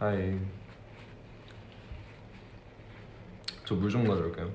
하이. 저 물 좀 가져올게요.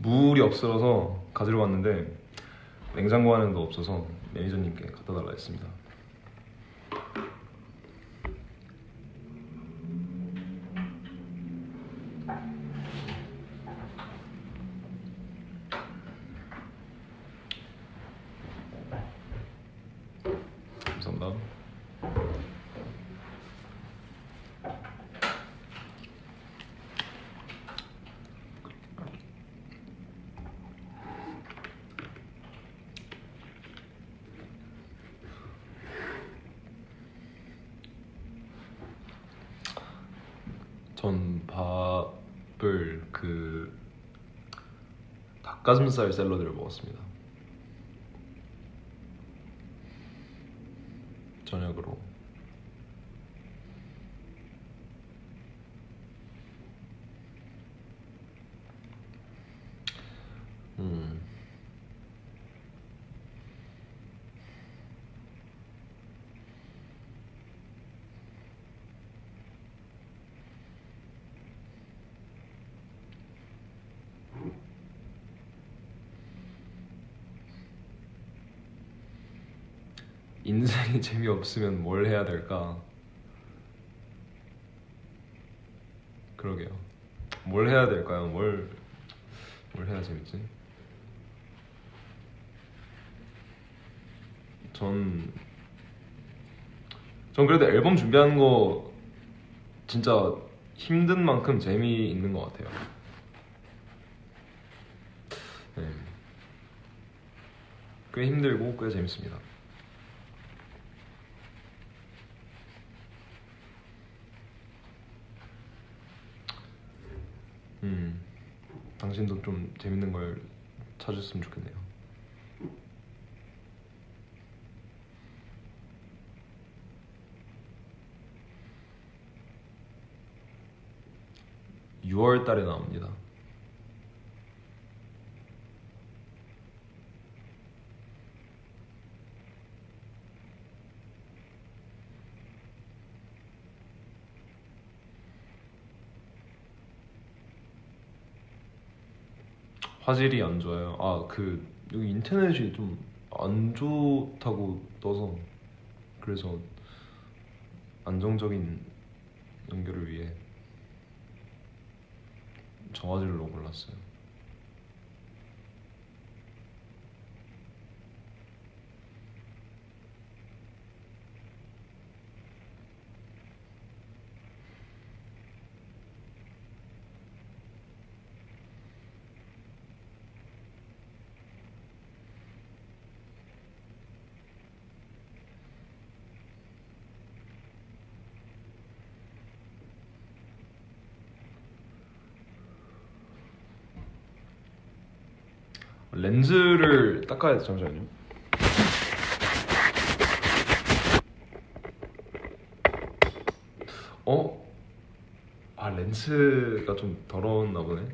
물이 없어서 가지러 왔는데 냉장고 안에도 없어서 매니저님께 갖다 달라 했습니다. 감사합니다. 전 밥을 닭가슴살 샐러드를 먹었습니다. 저녁으로. 인생이 재미없으면 뭘 해야 될까? 그러게요. 뭘 해야 될까요? 뭘 해야 재밌지? 전 그래도 앨범 준비하는 거 진짜 힘든 만큼 재미있는 것 같아요. 네. 꽤 힘들고 꽤 재밌습니다. 당신도 좀 재밌는 걸 찾았으면 좋겠네요. (6월) 달에 나옵니다. 화질이 안 좋아요. 여기 인터넷이 좀 안 좋다고 떠서, 그래서 안정적인 연결을 위해 저화질로 골랐어요. 렌즈를 닦아야 돼. 잠시만요. 어? 아 렌즈가 좀 더러웠나 보네.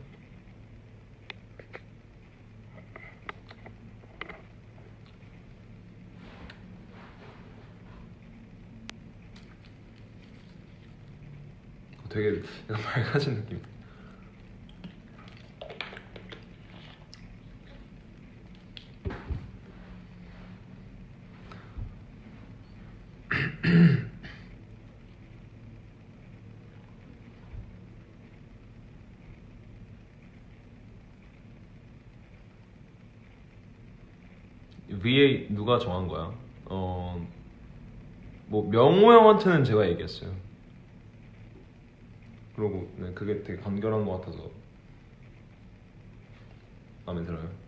되게 약간 맑아진 느낌. VA 누가 정한 거야? 뭐 명호 형한테는 제가 얘기했어요. 그리고 네, 그게 되게 간결한 것 같아서 마음에 들어요.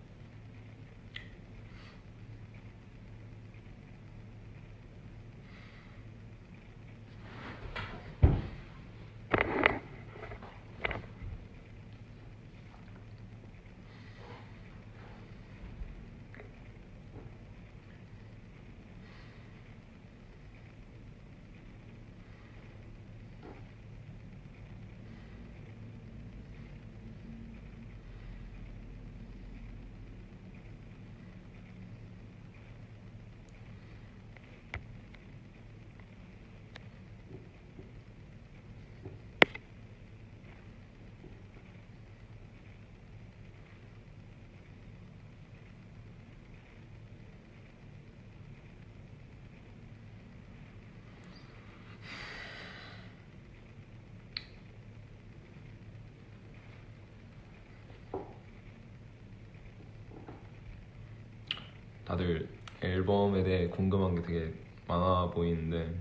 다들 앨범에 대해 궁금한 게 되게 많아 보이는데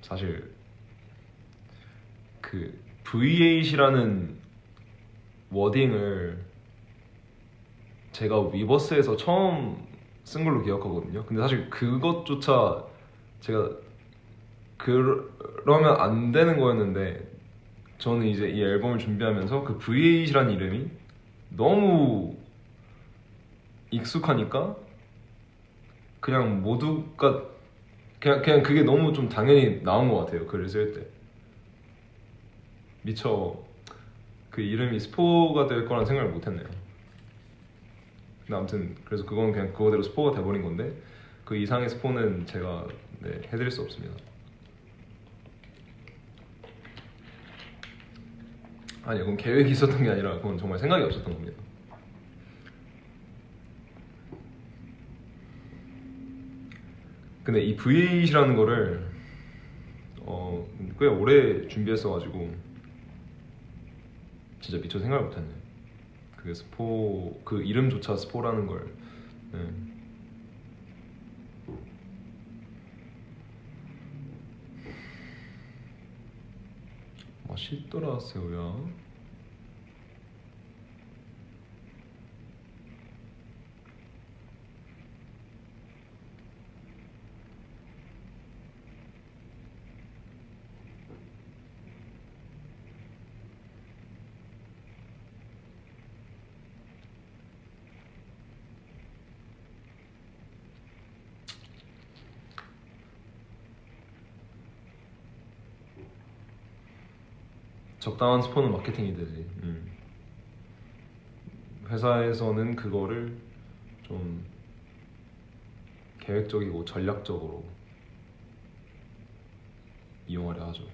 사실 그 V8이라는 워딩을 제가 위버스에서 처음 쓴 걸로 기억하거든요. 근데 사실 그것조차 제가 그러면 안 되는 거였는데 저는 이제 이 앨범을 준비하면서 그 V8이라는 이름이 너무 익숙하니까 그냥 모두가 그냥 그게 너무 좀 당연히 나온 것 같아요. 글을 쓸 때 미처 그 이름이 스포가 될 거란 생각을 못했네요. 근데 아무튼 그래서 그건 그냥 그거대로 스포가 돼버린 건데 그 이상의 스포는 제가 네, 해드릴 수 없습니다. 아니 그건 계획이 있었던 게 아니라 그건 정말 생각이 없었던 겁니다. 근데 이 V8이라는 거를 꽤 오래 준비했어가지고 진짜 미처 생각을 못했네. 그게 스포, 그 이름조차 스포라는 걸. 네. 맛있더라 새우야. 적당한 스포는 마케팅이 되지. 회사에서는 그거를 좀 계획적이고 전략적으로 이용하려 하죠.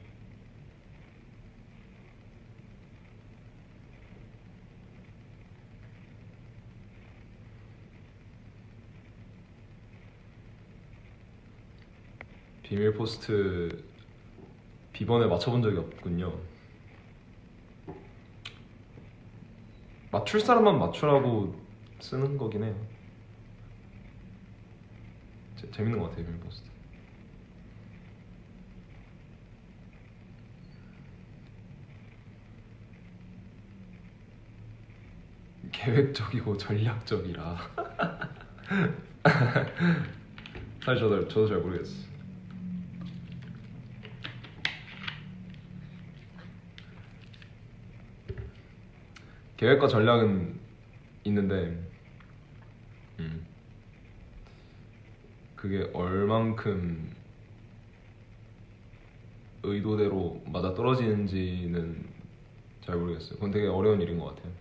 비밀 포스트 비번에 맞춰본 적이 없군요. 맞출 사람만 맞추라고 쓰는 거긴 해요. 재밌는 것 같아요, 비밀 포스트. 계획적이고 전략적이라. 사실 저도 잘 모르겠어. 계획과 전략은 있는데 그게 얼만큼 의도대로 맞아 떨어지는지는 잘 모르겠어요. 그건 되게 어려운 일인 것 같아요.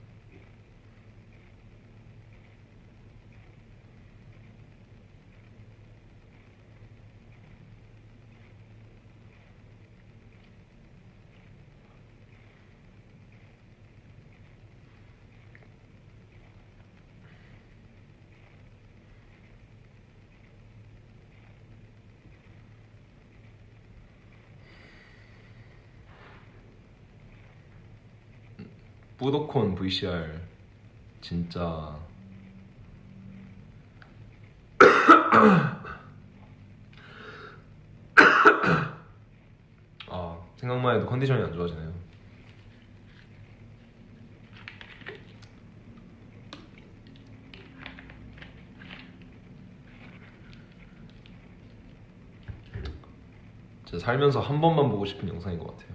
뿌더콘 VCR 진짜 생각만 해도 컨디션이 안 좋아지네요. 진짜 살면서 한 번만 보고 싶은 영상인 것 같아요.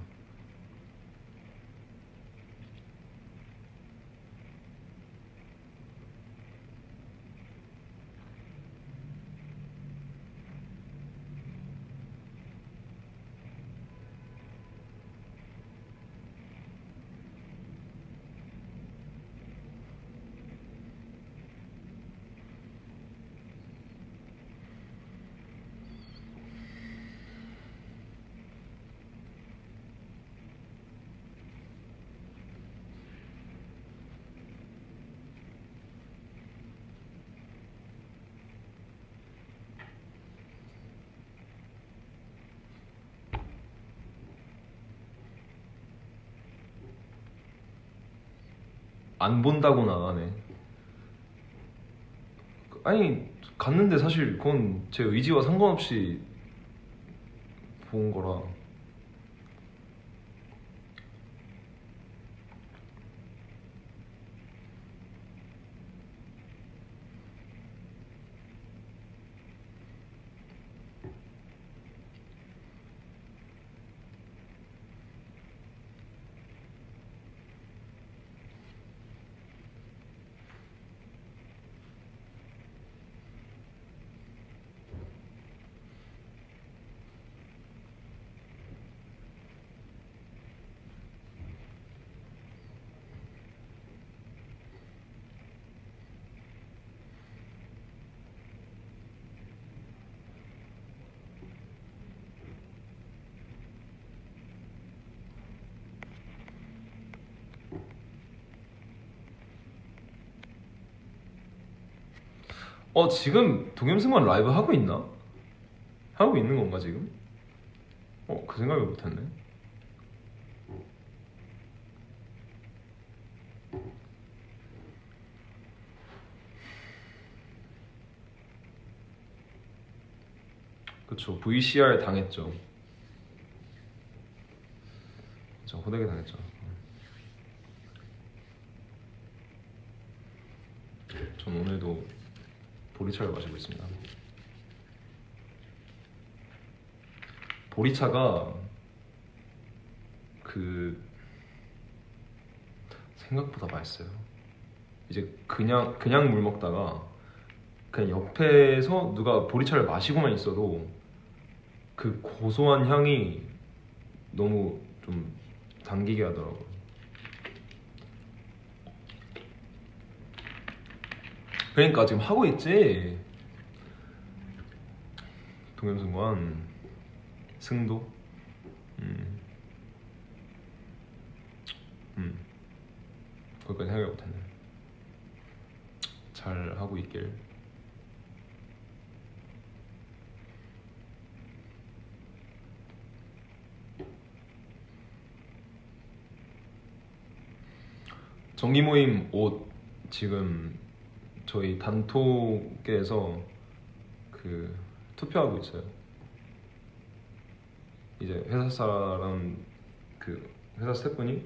안 본다고 나가네. 아니 갔는데 사실 그건 제 의지와 상관없이 본 거라. 지금 동영상만 라이브 하고 있나? 하고 있는 건가 지금? 그 생각을 못했네. 그쵸, VCR 당했죠. 저 호되게 당했죠. 전 오늘도 보리차를 마시고 있습니다. 보리차가 생각보다 맛있어요. 이제 그냥 물 먹다가 그냥 옆에서 누가 보리차를 마시고만 있어도 그 고소한 향이 너무 좀 당기게 하더라고요. 그러니까 지금 하고 있지. 동영상관 승도. 거기까지 생각을 못했네. 잘 하고 있길. 정기 모임 옷 지금 저희 단톡에서 투표하고 있어요. 이제 회사 사람 회사 스태프분이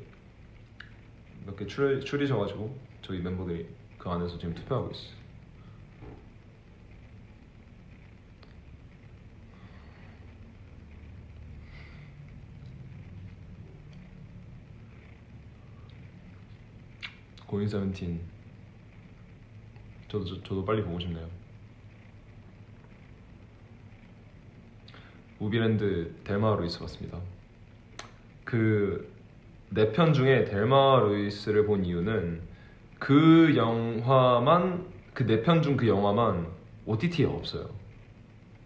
몇 개 추리셔가지고 저희 멤버들이 그 안에서 지금 투표하고 있어요. 고인 세븐틴 저도 빨리 보고 싶네요. 무비랜드 델마로 있어 봤습니다. 그 네 편 중에 델마 루이스를 본 이유는 그 영화만 그 네 편 중 그 영화만 OTT에 없어요.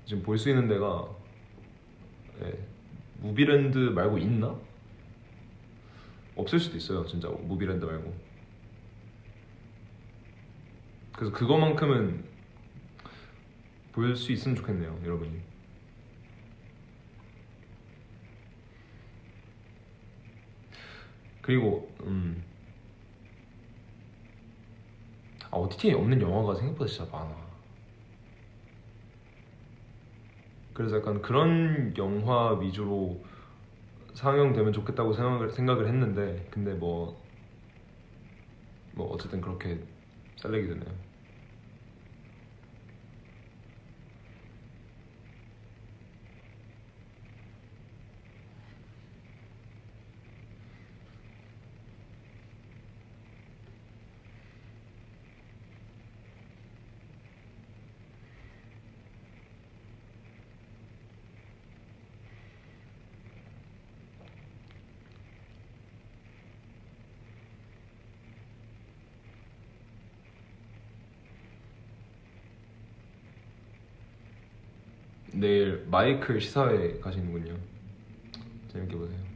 지금 볼 수 있는 데가 예, 무비랜드 말고 있나? 없을 수도 있어요. 진짜 무비랜드 말고. 그래서 그거만큼은 볼 수 있으면 좋겠네요, 여러분이. 그리고 OTT에 없는 영화가 생각보다 진짜 많아. 그래서 약간 그런 영화 위주로 상영되면 좋겠다고 생각을 했는데, 근데 뭐 어쨌든 그렇게 쌀래기 되네요. 내일 마이클 시사회 가시는군요. 재밌게 보세요.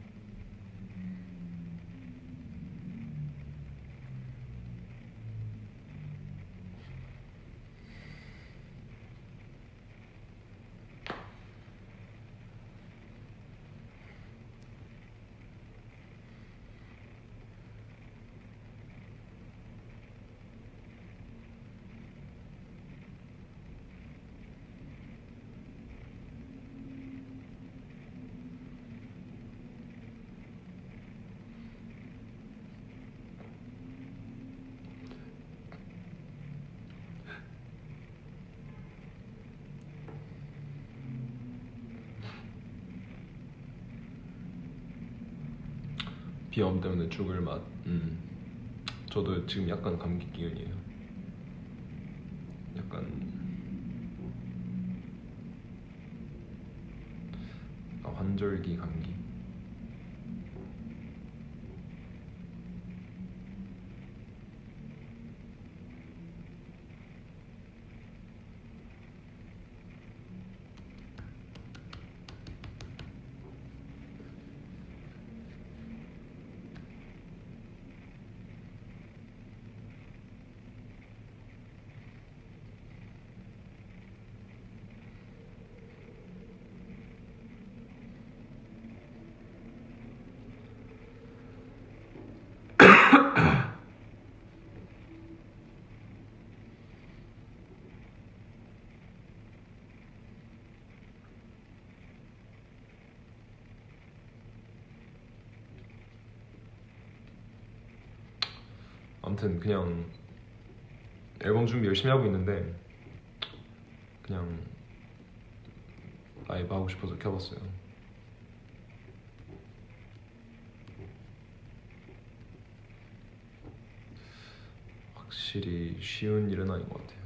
비염 때문에 죽을 맛. 저도 지금 약간 감기 기운이에요. 약간 환절기 감기. 아무튼 그냥 앨범 준비 열심히 하고 있는데 그냥 라이브 하고 싶어서 켜봤어요. 확실히 쉬운 일은 아닌 것 같아요.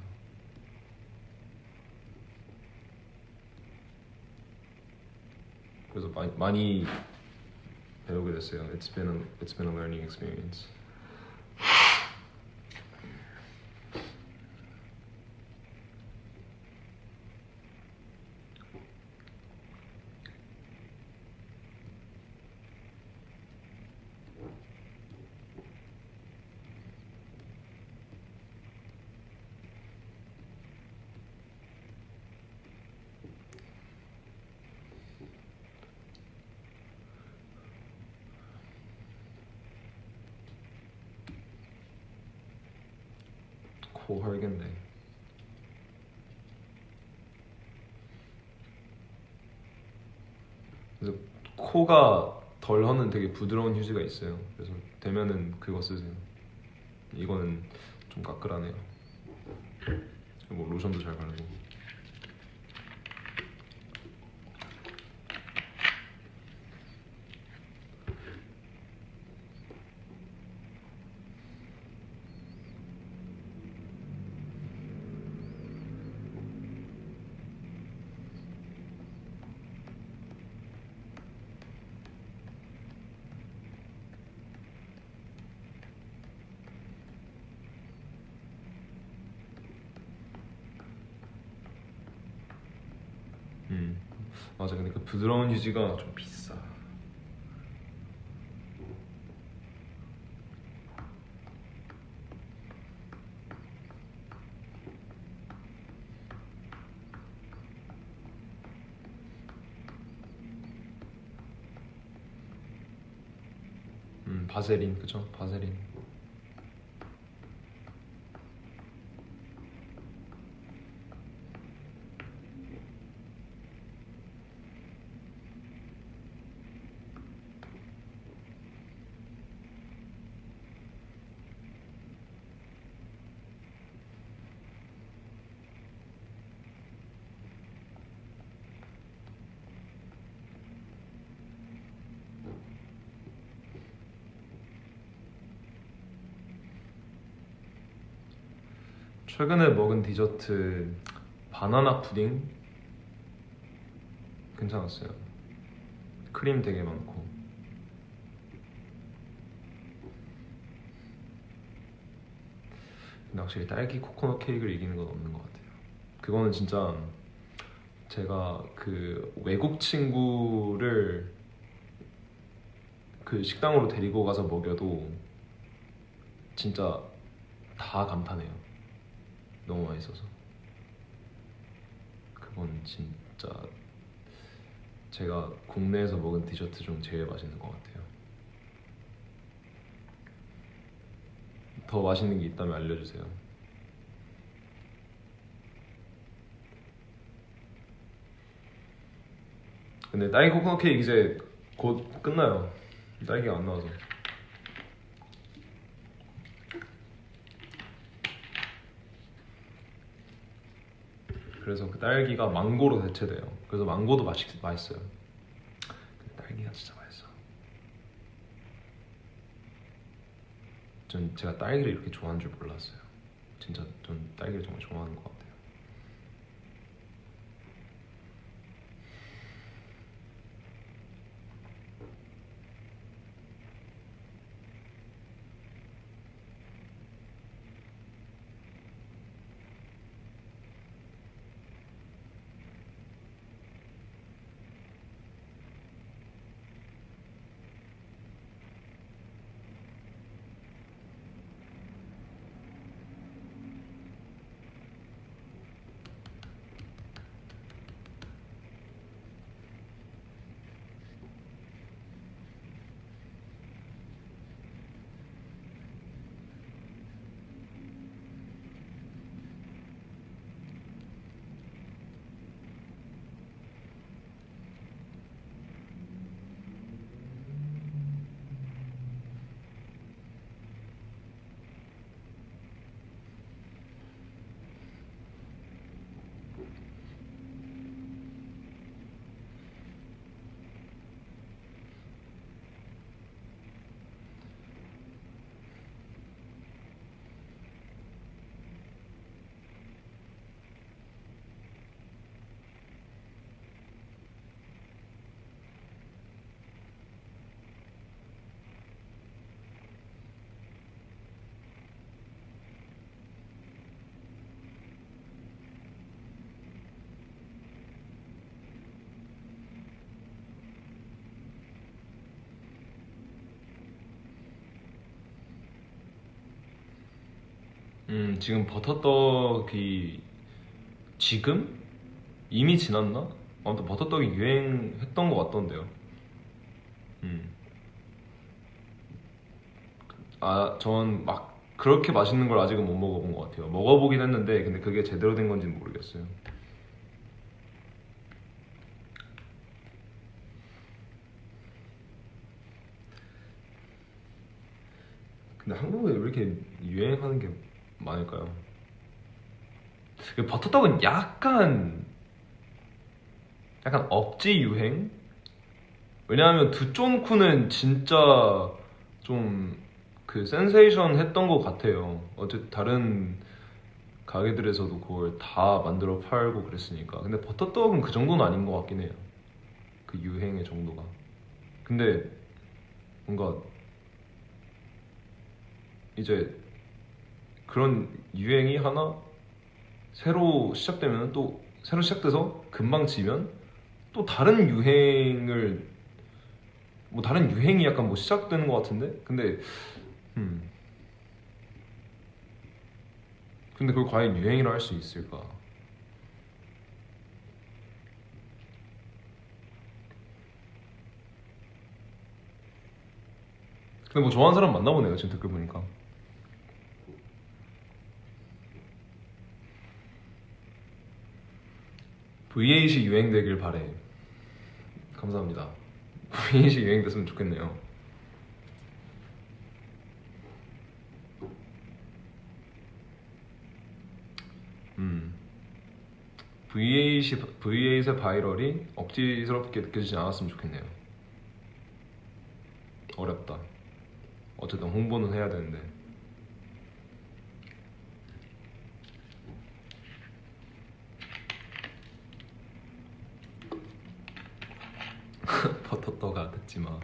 그래서 많이 배우게 됐어요. It's been a learning experience. 코 헐겠네. 그래서 코가 덜 허는 되게 부드러운 휴지가 있어요. 그래서 되면은 그거 쓰세요. 이거는 좀 까끌하네요. 뭐 로션도 잘 바르고. 음 맞아. 근데 그 부드러운 휴지가 좀 비싸. 바세린 그죠? 바세린. 최근에 먹은 디저트 바나나 푸딩 괜찮았어요. 크림 되게 많고. 근데 확실히 딸기 코코넛 케이크를 이기는 건 없는 것 같아요. 그거는 진짜 제가 그 외국 친구를 그 식당으로 데리고 가서 먹여도 진짜 다 감탄해요. 너무 맛있어서. 그건 진짜 제가 국내에서 먹은 디저트 중 제일 맛있는 것 같아요. 더 맛있는 게 있다면 알려주세요. 근데 딸기 코코넛 케이크 이제 곧 끝나요. 딸기가 안 나와서. 그래서 그 딸기가 망고로 대체돼요. 그래서 망고도 맛있어요. 근데 딸기가 진짜 맛있어. 제가 딸기를 이렇게 좋아하는 줄 몰랐어요. 진짜 전 딸기를 정말 좋아하는 것 같아요. 지금 버터떡이 지금? 이미 지났나? 아무튼 버터떡이 유행했던 것 같던데요. 음. 전 막 그렇게 맛있는 걸 아직은 못 먹어본 것 같아요. 먹어보긴 했는데 근데 그게 제대로 된 건지는 모르겠어요. 근데 한국에 왜 이렇게 유행하는 게 많을까요? 그 버터떡은 약간 억지 유행? 왜냐하면 두쫀쿠는 진짜 좀 그 센세이션 했던 것 같아요. 어쨌든 다른 가게들에서도 그걸 다 만들어 팔고 그랬으니까. 근데 버터떡은 그 정도는 아닌 것 같긴 해요. 그 유행의 정도가. 근데 뭔가 이제 그런 유행이 하나 새로 시작되면 또 새로 시작돼서 금방 지면 또 다른 유행을 뭐 다른 유행이 약간 뭐 시작되는 것 같은데 근데 음 근데 그걸 과연 유행이라 할 수 있을까? 근데 뭐 좋아하는 사람 만나보네요 지금 댓글 보니까. V8이 유행되길 바래. 감사합니다. V8이 유행됐으면 좋겠네요. V8의 바이럴이 억지스럽게 느껴지지 않았으면 좋겠네요. 어렵다. 어쨌든 홍보는 해야 되는데. 버터떡아 듣지 마.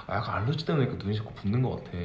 아, 약간 알러지 때문에 그 눈이 자꾸 붓는 것 같아.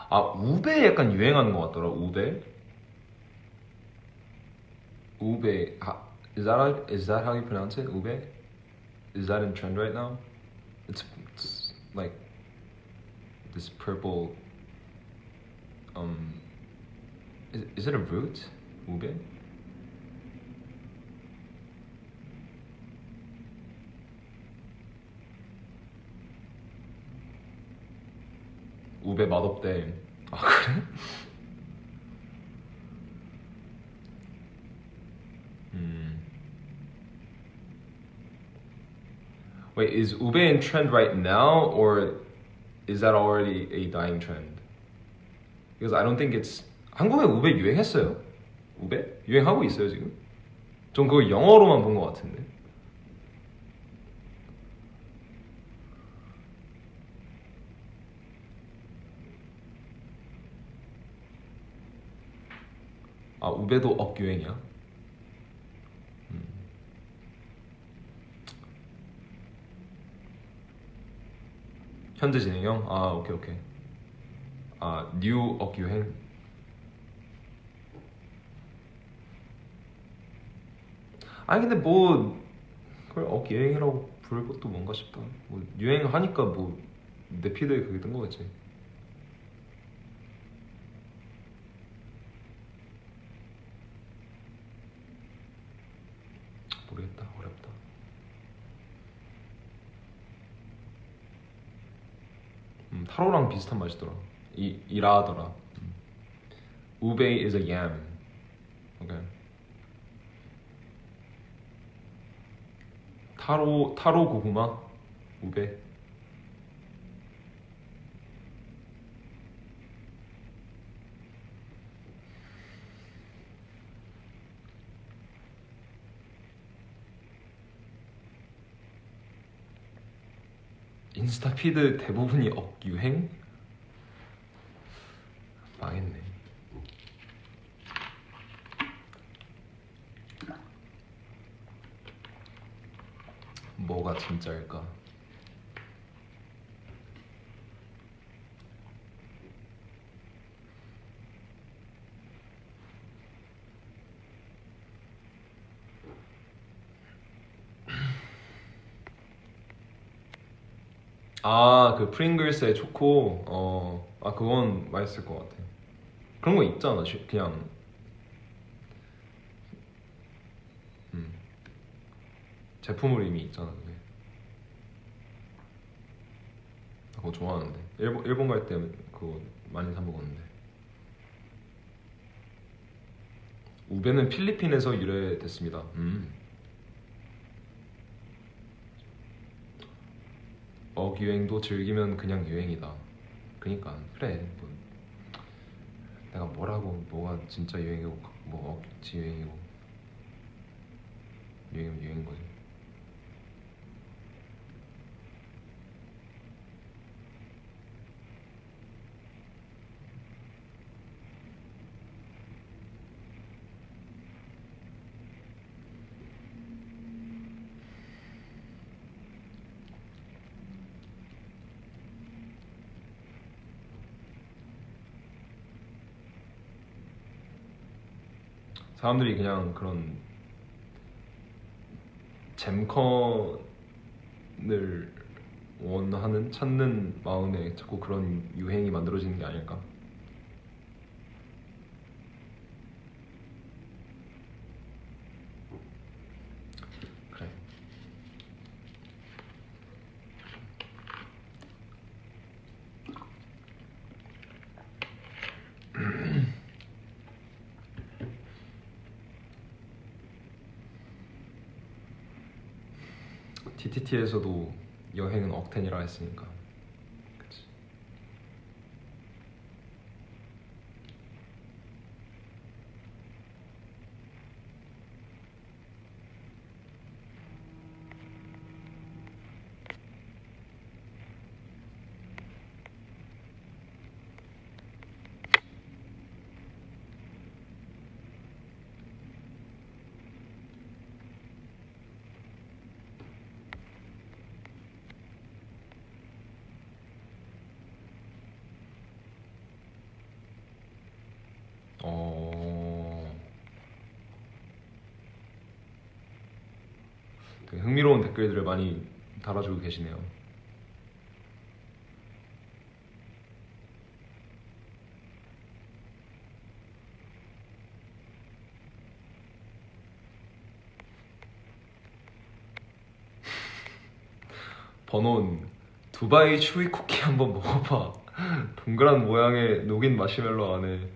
아, 우베 약간 유행하는 것 같더라. 우베. 우베. Is that how you pronounce it? Ube? Is that in trend right now? It's like this purple. Um, is it a root? Ube? 우베 맛없대. 아 그래? 음. Wait, is ube in trend right now, or is that already a dying trend? Because I don't think it's 한국에 우베 유행했어요. 우베? 유행하고 있어요 지금? 전 그거 영어로만 본 것 같은데. 아 우베도 억유행이야? 현재 진행형? 아 오케이 오케이. 아 뉴 억유행? 아니 근데 뭐 그걸 억유행이라고 부를 것도 뭔가 싶다. 뭐 유행하니까 뭐 내 피드에 그게 뜬 거겠지. 어렵다. 타로랑 비슷한 맛이더라. 이라더라. Ube is a yam. Okay. 타로 고구마. 우베. 인스타 피드 대부분이 억유행? 망했네. 뭐가 진짜일까? 그 프링글스의 초코. 그건 맛있을 것 같아. 그런 거 있잖아. 그냥 제품으로 이미 있잖아. 그게. 그거 좋아하는데. 일본 갈 때 그거 많이 사 먹었는데. 우베는 필리핀에서 유래됐습니다. 억유행도 즐기면 그냥 유행이다. 그니까 그래. 내가 뭐가 진짜 유행이고 뭐 억지 유행이고. 유행은 유행인 거지. 사람들이 그냥 그런 잼컨을 찾는 마음에 자꾸 그런 유행이 만들어지는 게 아닐까? 그래. TTT에서도 여행은 억텐이라 했으니까. 그치. 되게 흥미로운 댓글들을 많이 달아주고 계시네요. 번온 두바이 추위 쿠키 한번 먹어봐. 동그란 모양의 녹인 마시멜로 안에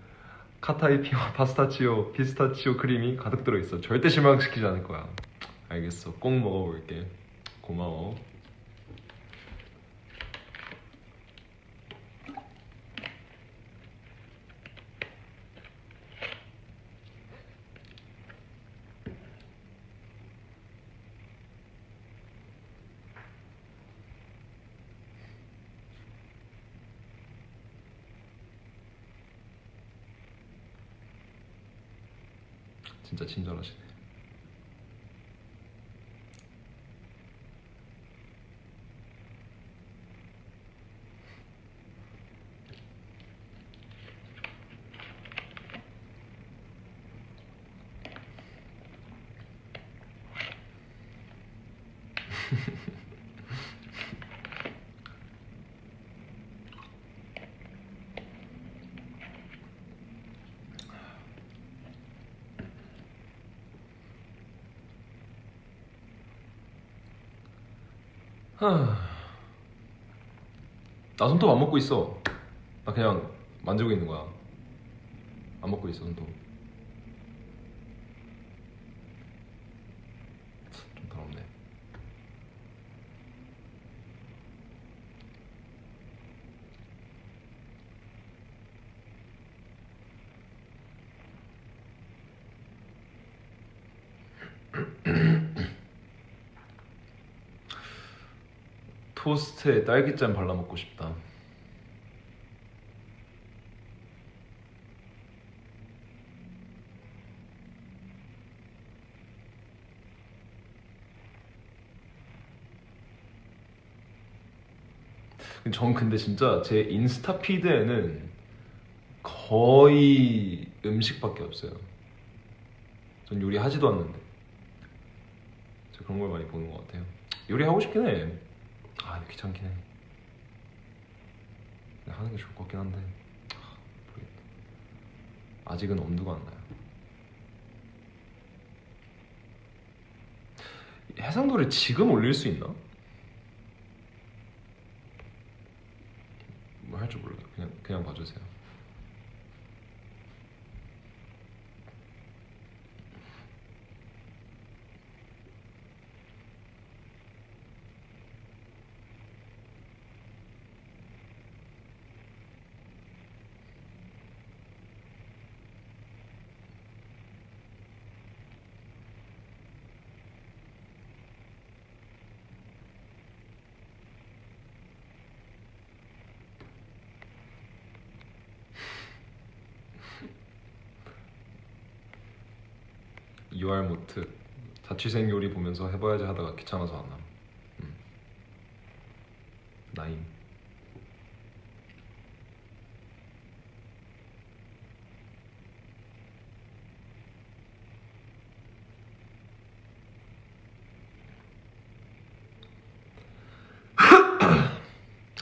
카타이피와 파스타치오, 피스타치오 크림이 가득 들어있어. 절대 실망시키지 않을 거야. 알겠어. 꼭 먹어볼게. 고마워. 진짜 친절하시네. 나 손톱 안 먹고 있어. 나 그냥 만지고 있는 거야. 안 먹고 있어 손톱. 좀 더럽네. 토스트에 딸기잼 발라 먹고 싶다. 전 근데 진짜 제 인스타 피드에는 거의 음식밖에 없어요. 전 요리 하지도 않는데. 저 그런 걸 많이 보는 것 같아요. 요리 하고 싶긴 해. 아 귀찮긴 해. 하는 게 좋을 것 같긴 한데 모르겠다. 아직은 엄두가 안 나요. 해상도를 지금 올릴 수 있나? 뭐 할 줄 몰라요. 그냥 봐주세요. 유알모트 자취생 요리 보면서 해봐야지 하다가 귀찮아서 안 함. 나임.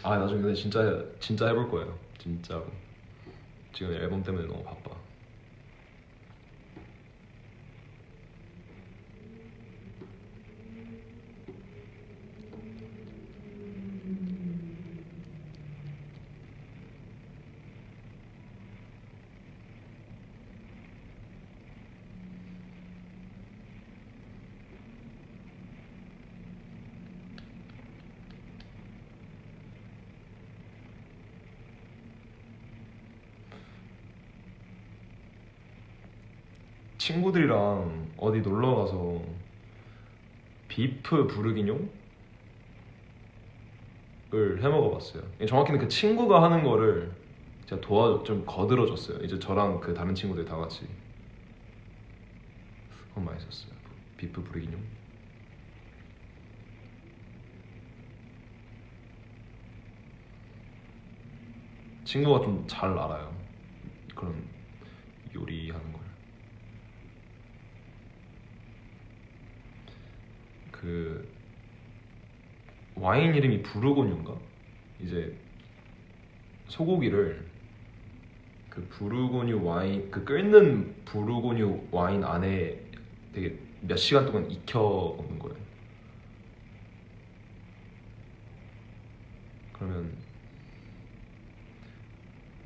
아 나중에 근데 진짜 해볼 거예요. 진짜로. 지금 앨범 때문에 너무 바빠. 친구들이랑 어디 놀러 가서 비프 부르기뇽을 해 먹어봤어요. 정확히는 그 친구가 하는 거를 제가 좀 거들어줬어요. 이제 저랑 그 다른 친구들 다 같이. 그건 맛있었어요. 비프 부르기뇽. 친구가 좀 잘 알아요. 그런 요리하는 걸. 그 와인 이름이 부르고뉴인가? 이제 소고기를 그 부르고뉴 와인 그 끓는 부르고뉴 와인 안에 되게 몇 시간 동안 익혀 먹는 거예요. 그러면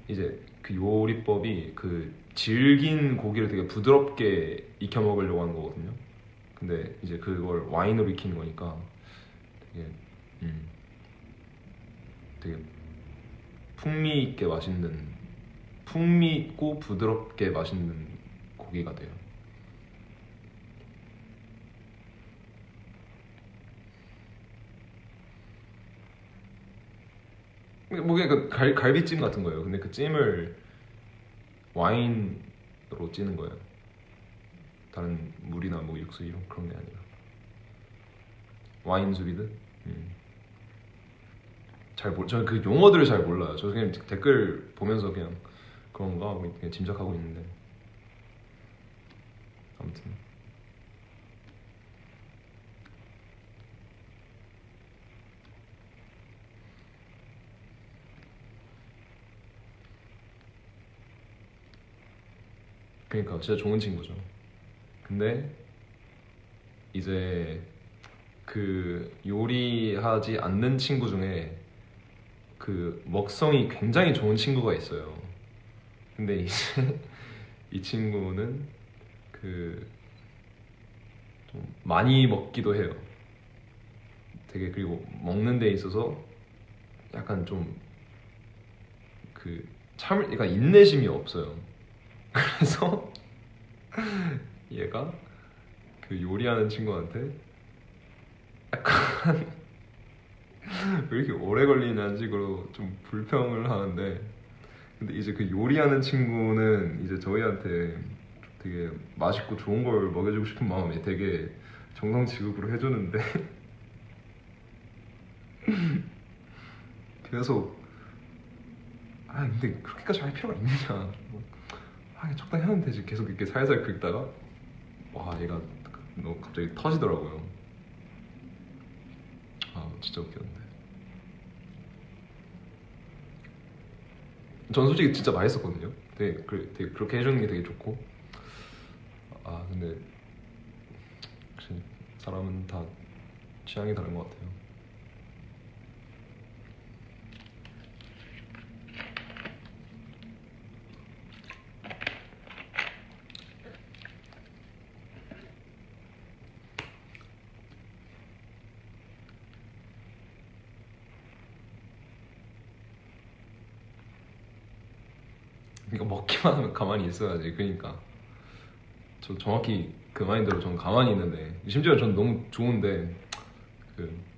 이제 그 요리법이 그 질긴 고기를 되게 부드럽게 익혀 먹으려고 하는 거거든요. 근데 이제 그걸 와인으로 익히는 거니까 되게 되게 풍미 있게 맛있는, 풍미 있고 부드럽게 맛있는 고기가 돼요. 뭐 그냥 그 갈비찜 같은 거예요. 근데 그 찜을 와인으로 찌는 거예요. 다른 물이나 뭐 육수 이런 그런 게 아니라 와인 수비드. 저는 그 용어들을 잘 몰라요. 저 그냥 댓글 보면서 그냥 그런가 하고 그냥 짐작하고 있는데 아무튼 그러니까 진짜 좋은 친구죠. 근데 이제 그 요리하지 않는 친구 중에 그 먹성이 굉장히 좋은 친구가 있어요. 근데 이제 이 친구는 그 좀 많이 먹기도 해요. 되게 그리고 먹는 데 있어서 약간 좀 그 그러니까 인내심이 없어요. 그래서 얘가 그 요리하는 친구한테 약간 왜 이렇게 오래 걸리냐는 식으로 좀 불평을 하는데, 근데 이제 그 요리하는 친구는 이제 저희한테 되게 맛있고 좋은 걸 먹여주고 싶은 마음에 되게 정성지급으로 해주는데 계속 근데 그렇게까지 할 필요가 있느냐, 적당히 하면 되지, 계속 이렇게 살살 긁다가 와 얘가 너 갑자기 터지더라고요. 진짜 웃겼는데. 전 솔직히 진짜 맛있었거든요. 되게 그렇게 해주는 게 되게 좋고. 근데 역시 사람은 다 취향이 다른 것 같아요. 그러니까 먹기만 하면 가만히 있어야지. 그러니까 저 정확히 그 마인드로 전 가만히 있는데, 심지어 전 너무 좋은데 그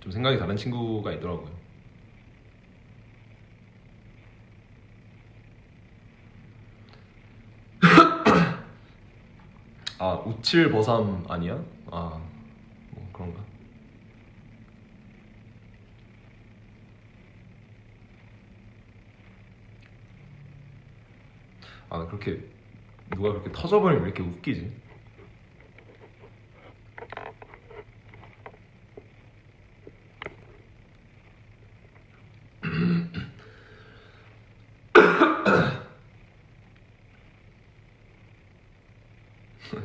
좀 생각이 다른 친구가 있더라고요. 우칠버삼 아니야? 뭐 그런가? 그렇게 누가 그렇게 터져버리면 왜 이렇게 웃기지?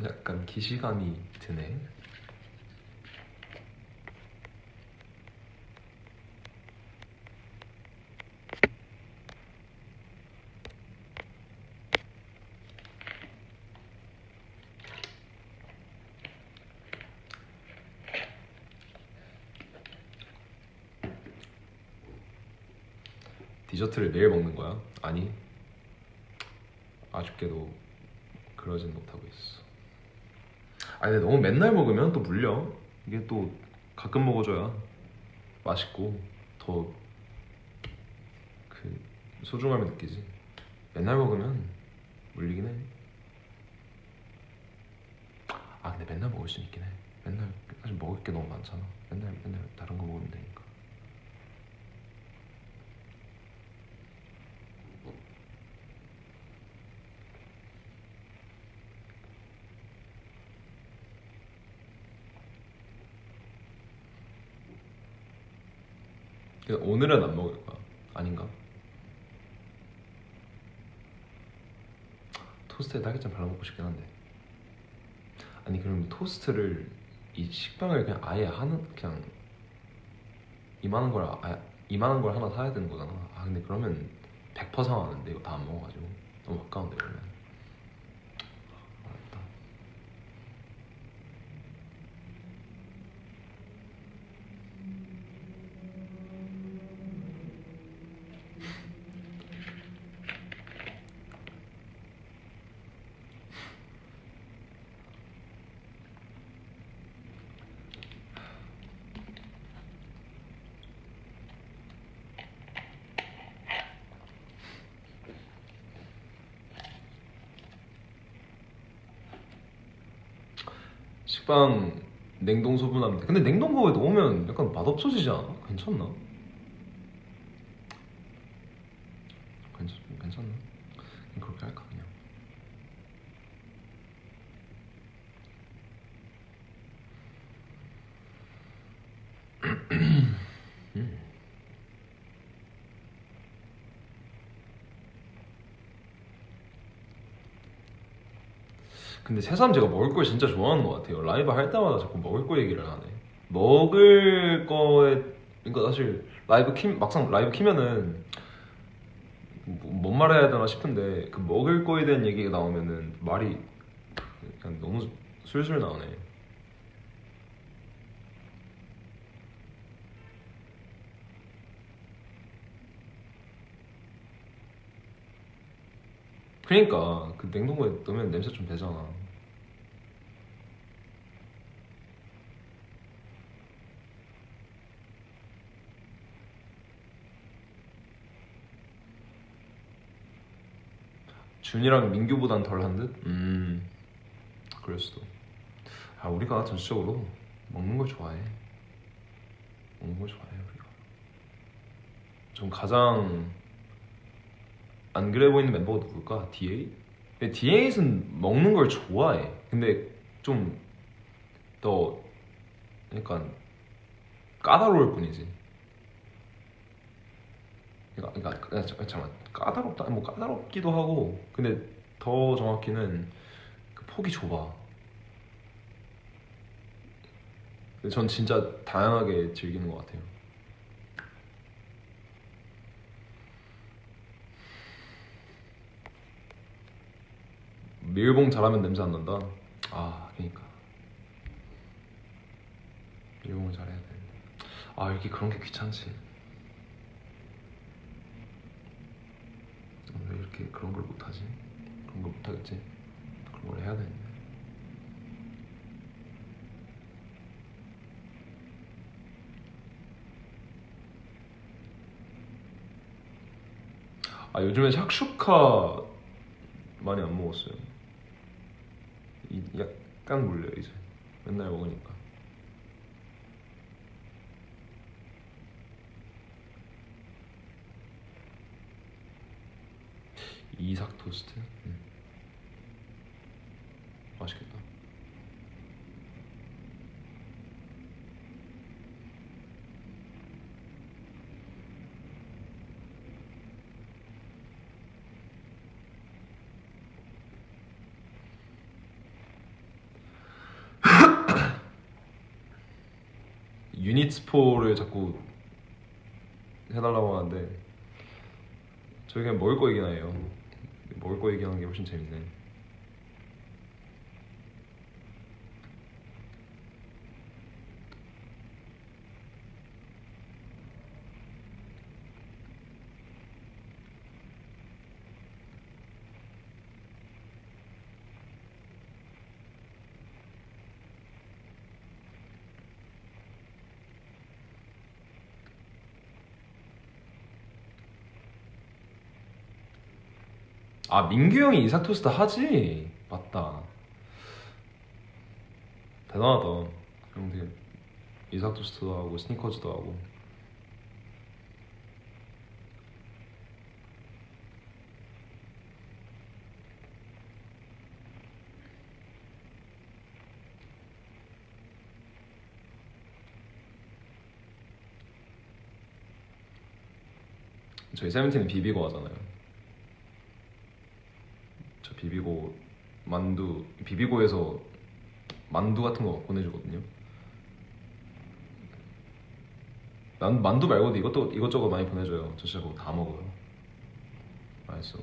약간 기시감이 드네. 디저트를 매일 먹는 거야? 아니, 아쉽게도 그러진 못하고 있어. 근데 너무 맨날 먹으면 또 물려. 이게 또 가끔 먹어줘야 맛있고 더 그 소중함을 느끼지. 맨날 먹으면 물리긴 해. 근데 맨날 먹을 수 있긴 해. 맨날 사실 먹을 게 너무 많잖아. 맨날 다른 거 먹으면 되니까. 오늘은 안 먹을 거야. 아닌가? 토스트에 딸기잼 발라 먹고 싶긴 한데. 아니 그럼 토스트를 이 식빵을 그냥 아예 그냥 이만한 걸 하나 사야 되는 거잖아. 근데 그러면 100% 상하는데 이거 다 안 먹어가지고 너무 아까운데 그러면. 알았다. 식빵 냉동 소분하면 돼. 근데 냉동고에 넣으면 약간 맛없어지지 않아? 괜찮나? 괜찮나? 그냥 그렇게 할까 그냥. 근데 새삼 제가 먹을 걸 진짜 좋아하는 것 같아요. 라이브 할 때마다 자꾸 먹을 거 얘기를 하네. 먹을 거에 그러니까 사실 막상 라이브 키면은 뭔 말해야 되나 싶은데 그 먹을 거에 대한 얘기가 나오면은 말이 그냥 너무 술술 나오네. 그러니까 그 냉동고에 넣으면 냄새 좀 배잖아. 준이랑 민규보단 덜한 듯? 그럴 수도. 아 우리가 전체적으로 먹는 걸 좋아해. 먹는 걸 좋아해 우리가. 좀 가장 안 그래 보이는 멤버가 누굴까? D8? 근데 D8은 먹는 걸 좋아해. 근데 좀 더 약간 까다로울 뿐이지. 잠깐만 까다롭다 뭐 까다롭기도 하고 근데 더 정확히는 그 폭이 좁아. 근데 전 진짜 다양하게 즐기는 것 같아요. 밀봉 잘하면 냄새 안 난다. 아 그러니까 밀봉을 잘해야 돼. 아 이렇게 그런 게 귀찮지. 왜 이렇게 그런 걸 못하지? 그런 걸 못하겠지? 그런 걸 해야 되는데. 아 요즘에 샥슈카 많이 안 먹었어요. 약간 물려요 이제 맨날 먹으니까. 이삭 토스트? 맛있겠다. 유닛 스포를 자꾸 해달라고 하는데 저희 그냥 먹을 거 얘기나 해요. 먹을 거 얘기하는 게 훨씬 재밌네. 아 민규 형이 이삭 토스트 하지? 맞다. 대단하다. 형 되게 이삭 토스트도 하고 스니커즈도 하고. 저희 세븐틴은 비비고 하잖아요. 저 비비고 만두 비비고에서 만두 같은 거 보내주거든요. 난 만두 말고도 이것저것 많이 보내줘요. 저 진짜 그거 다 먹어요. 맛있어.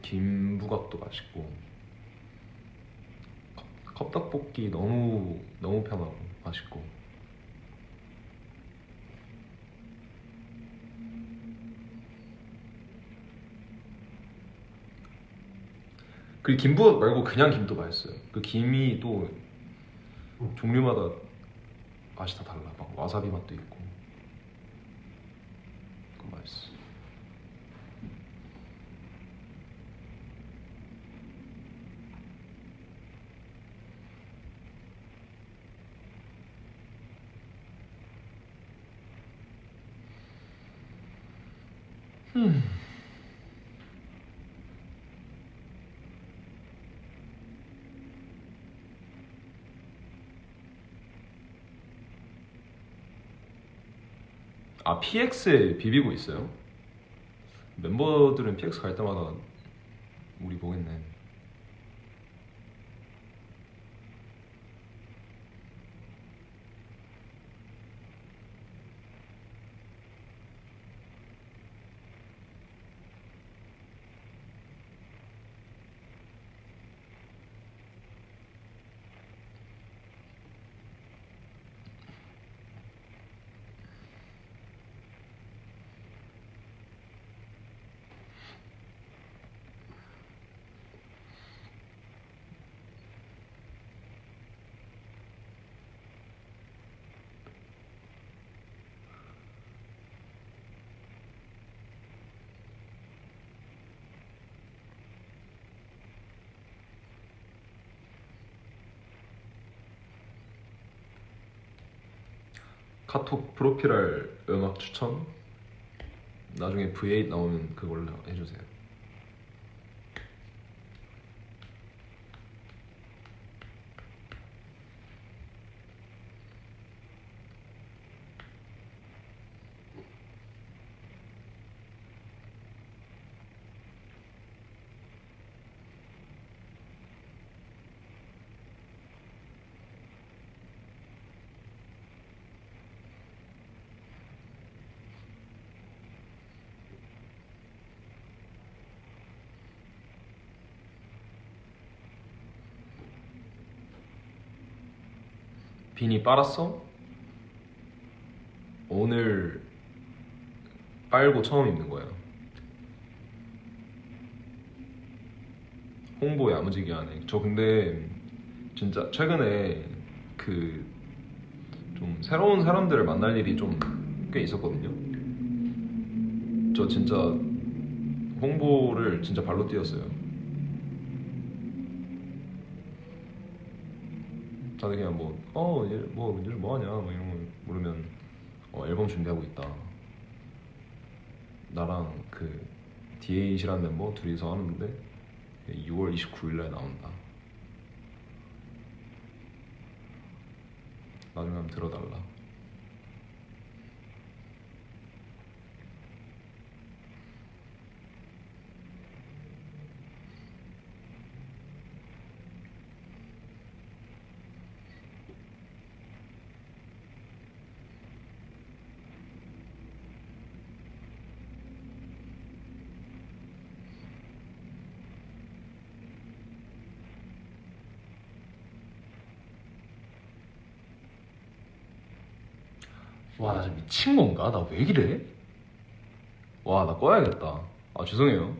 김부각도 맛있고 컵떡볶이 너무 편하고 맛있고. 그 김부각 말고 그냥 김도 맛있어요. 그 김이 또 종류마다 맛이 다 달라. 막 와사비 맛도 있고. 그거 맛있어. 아 PX에 비비고 있어요? 멤버들은 PX 갈 때마다 우리 보겠네. 카톡 프로필할 음악 추천? 나중에 V8 나오면 그걸로 해주세요. 비니 빨았어? 오늘 빨고 처음 입는 거예요. 홍보 야무지게 하네. 저 근데 진짜 최근에 그 좀 새로운 사람들을 만날 일이 좀 꽤 있었거든요. 저 진짜 홍보를 진짜 발로 뛰었어요. 다들 그냥 뭐 요즘 뭐 하냐 뭐 이런 거 물으면 앨범 준비하고 있다. 나랑 그 D8이라는 멤버 둘이서 하는데 6월 29일날 나온다. 나중에 한번 들어달라. 와, 나 지금 미친 건가? 나 왜 이래? 와, 나 꺼야겠다. 아, 죄송해요.